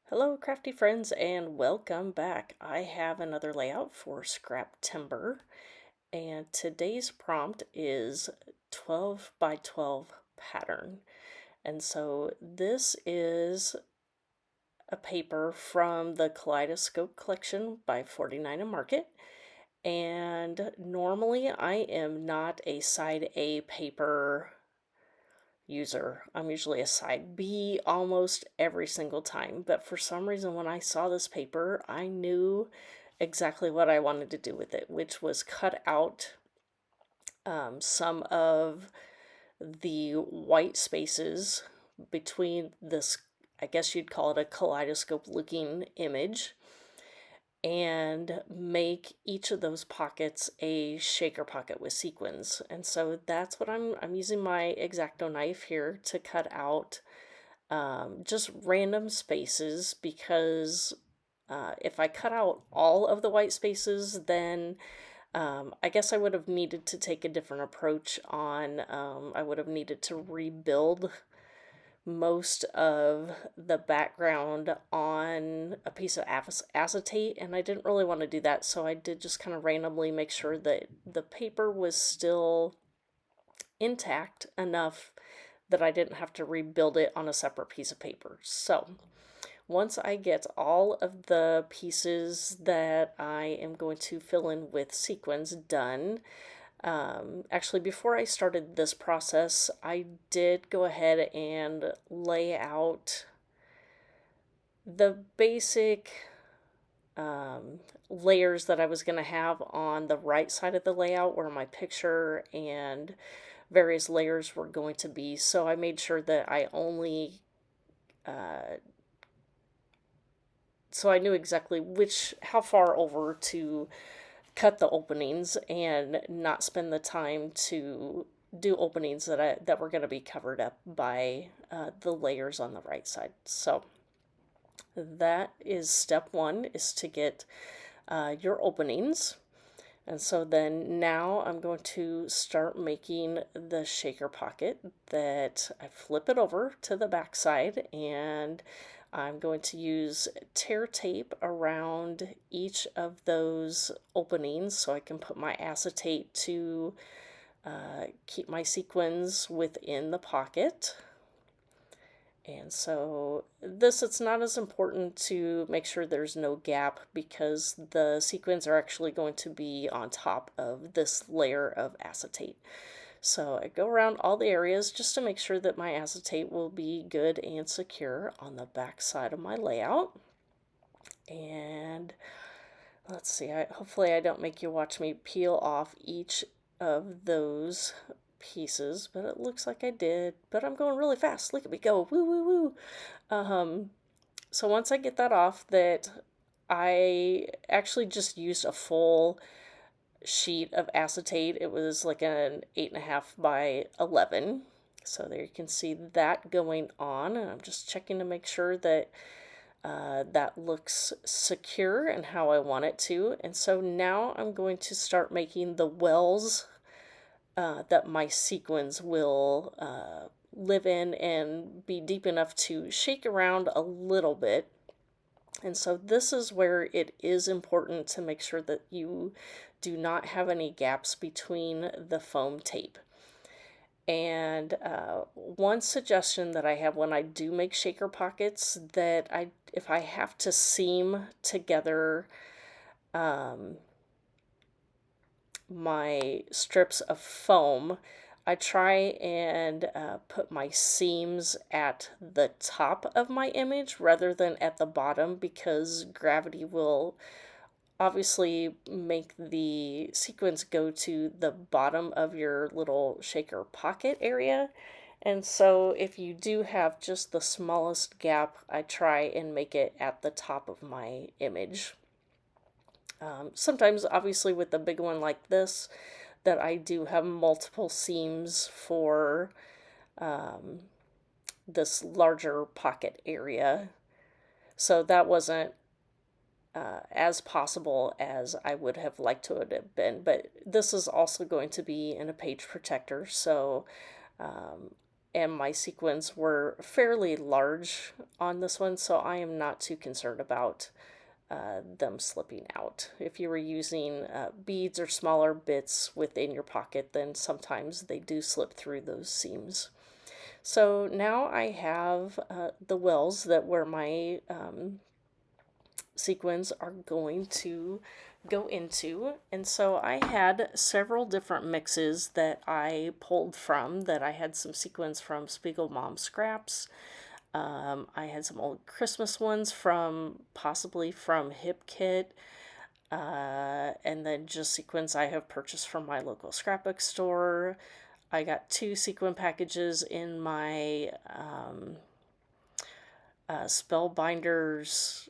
Hello, crafty friends, and welcome back. I have another layout for Scraptember, and today's prompt is 12 by 12 pattern. And so this is a paper from the Kaleidoscope collection by 49 and Market. And normally I am not a side A paper user. I'm usually a side B almost every single time, but for some reason when I saw this paper, I knew exactly what I wanted to do with it, which was cut out some of the white spaces between this, I guess you'd call it a kaleidoscope looking image, and make each of those pockets a shaker pocket with sequins. And so that's what I'm using my X-Acto knife here to cut out just random spaces, because if I cut out all of the white spaces, then I guess I would have needed to take a different approach on, I would have needed to rebuild most of the background on a piece of acetate, and I didn't really want to do that, so I did just kind of randomly make sure that the paper was still intact enough that I didn't have to rebuild it on a separate piece of paper. So once I get all of the pieces that I am going to fill in with sequins done, actually, before I started this process, I did go ahead and lay out the basic layers that I was going to have on the right side of the layout, where my picture and various layers were going to be. So I made sure that I only so I knew exactly how far over to cut the openings and not spend the time to do openings that were going to be covered up by the layers on the right side. So that is step one, is to get your openings. And so then now I'm going to start making the shaker pocket that I flip it over to the back side, and I'm going to use tear tape around each of those openings so I can put my acetate to keep my sequins within the pocket. And so it's not as important to make sure there's no gap, because the sequins are actually going to be on top of this layer of acetate. So I go around all the areas just to make sure that my acetate will be good and secure on the back side of my layout. And let's see, hopefully I don't make you watch me peel off each of those pieces, but it looks like I did. But I'm going really fast. Look at me go. Woo, woo, woo. So once I get that off, that I actually just used a full sheet of acetate. It was like an 8.5 by 11. So there you can see that going on. And I'm just checking to make sure that that looks secure and how I want it to. And so now I'm going to start making the wells that my sequins will live in and be deep enough to shake around a little bit. And so this is where it is important to make sure that you do not have any gaps between the foam tape. And one suggestion that I have when I do make shaker pockets, that if I have to seam together my strips of foam, I try and put my seams at the top of my image rather than at the bottom, because gravity will obviously make the sequins go to the bottom of your little shaker pocket area. And so if you do have just the smallest gap, I try and make it at the top of my image. Sometimes, obviously, with a big one like this, that I do have multiple seams for this larger pocket area. So that wasn't as possible as I would have liked to have been. But this is also going to be in a page protector, so and my sequins were fairly large on this one, so I am not too concerned about them slipping out. If you were using beads or smaller bits within your pocket, then sometimes they do slip through those seams. So now I have the wells that where my sequins are going to go into. And so I had several different mixes that I pulled from, that I had some sequins from Spiegel Mom Scraps. I had some old Christmas ones from possibly from Hip Kit. And then just sequins I have purchased from my local scrapbook store. I got 2 sequin packages in my Spellbinders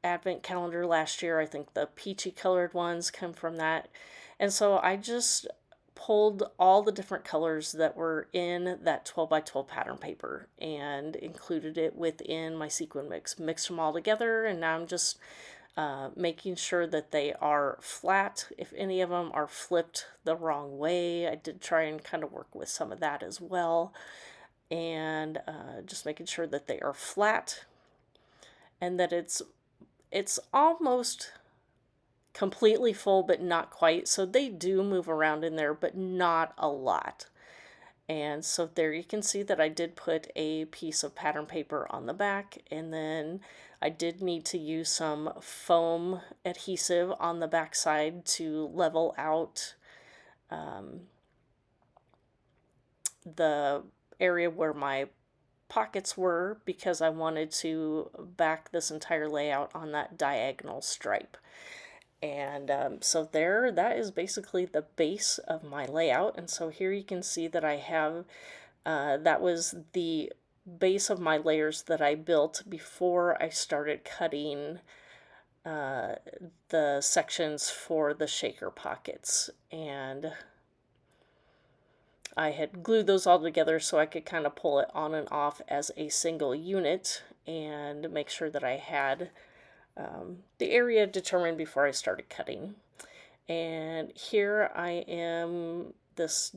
advent calendar last year. I think the peachy colored ones come from that. And so I just pulled all the different colors that were in that 12 by 12 pattern paper and included it within my sequin mix. Mixed them all together, and now I'm just making sure that they are flat. If any of them are flipped the wrong way, I did try and kind of work with some of that as well. And just making sure that they are flat and that it's almost completely full, but not quite. So they do move around in there, but not a lot. And so there you can see that I did put a piece of pattern paper on the back, and then I did need to use some foam adhesive on the back side to level out the area where my pockets were, because I wanted to back this entire layout on that diagonal stripe. And so there, that is basically the base of my layout. And so here you can see that I have, that was the base of my layers that I built before I started cutting the sections for the shaker pockets. And I had glued those all together so I could kind of pull it on and off as a single unit and make sure that I had the area determined before I started cutting. And here I am, this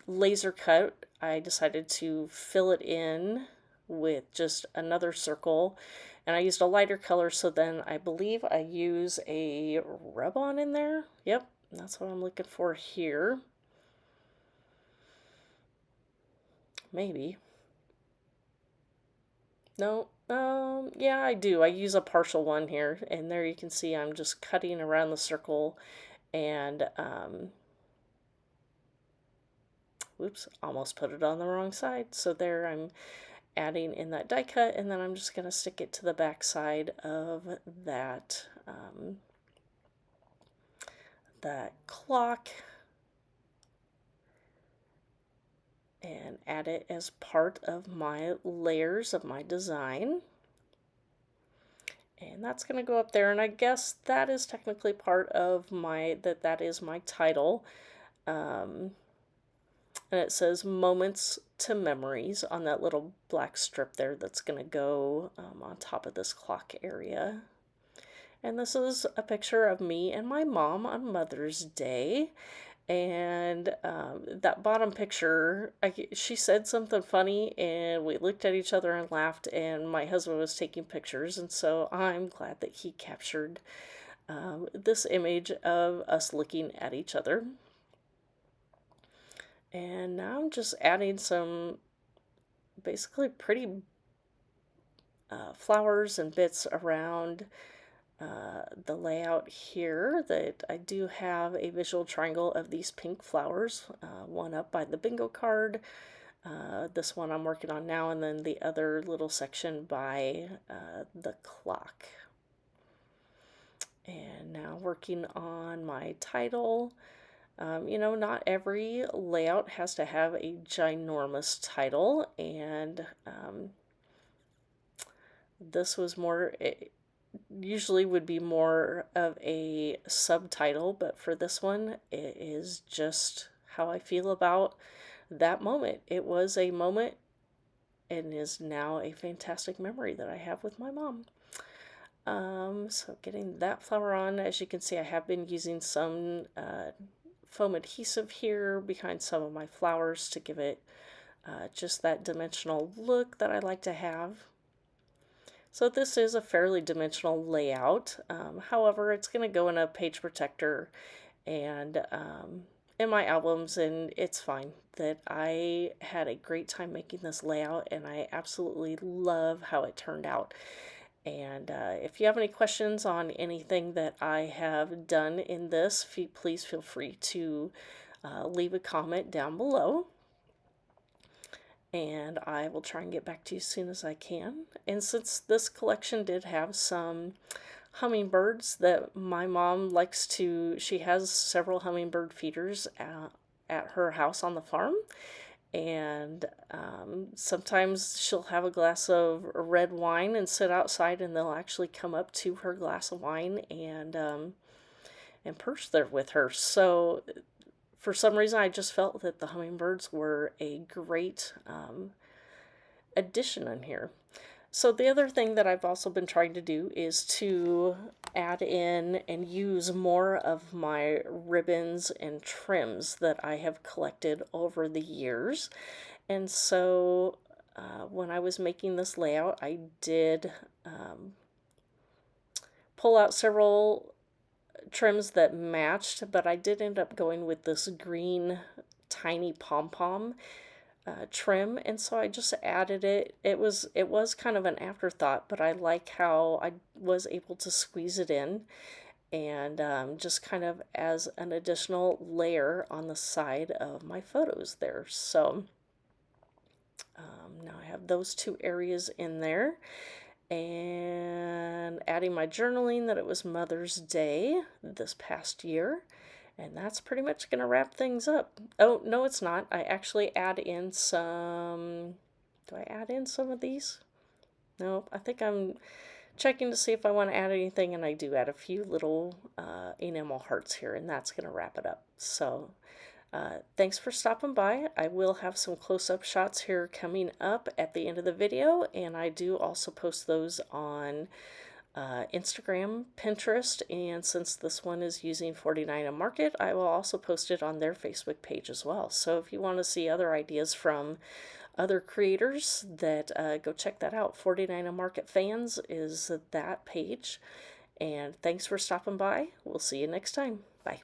laser cut, I decided to fill it in with just another circle, and I used a lighter color, so then I believe I use a rub-on in there. Yep, that's what I'm looking for here. Maybe. No, yeah, I do. I use a partial one here, and there you can see I'm just cutting around the circle, and, whoops, almost put it on the wrong side. So there I'm adding in that die cut, and then I'm just going to stick it to the back side of that, that clock, and add it as part of my layers of my design. And that's going to go up there, and I guess that is technically part of my, that is my title. And it says Moments to Memories on that little black strip there that's going to go on top of this clock area. And this is a picture of me and my mom on Mother's Day. And that bottom picture, she said something funny, and we looked at each other and laughed, and my husband was taking pictures, and so I'm glad that he captured this image of us looking at each other. And now I'm just adding some basically pretty flowers and bits around the layout here. That I do have a visual triangle of these pink flowers, one up by the bingo card, this one I'm working on now, and then the other little section by the clock. And now working on my title. You know, not every layout has to have a ginormous title, and this was more, it usually would be more of a subtitle, but for this one, it is just how I feel about that moment. It was a moment and is now a fantastic memory that I have with my mom. So getting that flower on, as you can see, I have been using some foam adhesive here behind some of my flowers to give it just that dimensional look that I like to have. So this is a fairly dimensional layout. However, it's going to go in a page protector and in my albums, and it's fine. That I had a great time making this layout, and I absolutely love how it turned out. And if you have any questions on anything that I have done in this, please feel free to leave a comment down below, and I will try and get back to you as soon as I can. And since this collection did have some hummingbirds that my mom likes to, she has several hummingbird feeders at her house on the farm, and sometimes she'll have a glass of red wine and sit outside, and they'll actually come up to her glass of wine and perch there with her. So for some reason, I just felt that the hummingbirds were a great addition in here. So the other thing that I've also been trying to do is to add in and use more of my ribbons and trims that I have collected over the years. And so when I was making this layout, I did pull out several trims that matched, but I did end up going with this green tiny pom-pom trim, and so I just added it. It was kind of an afterthought, but I like how I was able to squeeze it in, and just kind of as an additional layer on the side of my photos there. So now I have those two areas in there, and adding my journaling that it was Mother's Day this past year. And that's pretty much going to wrap things up. Oh, no, it's not. I actually add in some... Do I add in some of these? No, I think I'm checking to see if I want to add anything, and I do add a few little enamel hearts here, and that's going to wrap it up. So thanks for stopping by. I will have some close-up shots here coming up at the end of the video, and I do also post those on Instagram, Pinterest, and since this one is using 49 a Market, I will also post it on their Facebook page as well. So if you want to see other ideas from other creators, that go check that out. 49 a Market Fans is that page. And thanks for stopping by. We'll see you next time. Bye.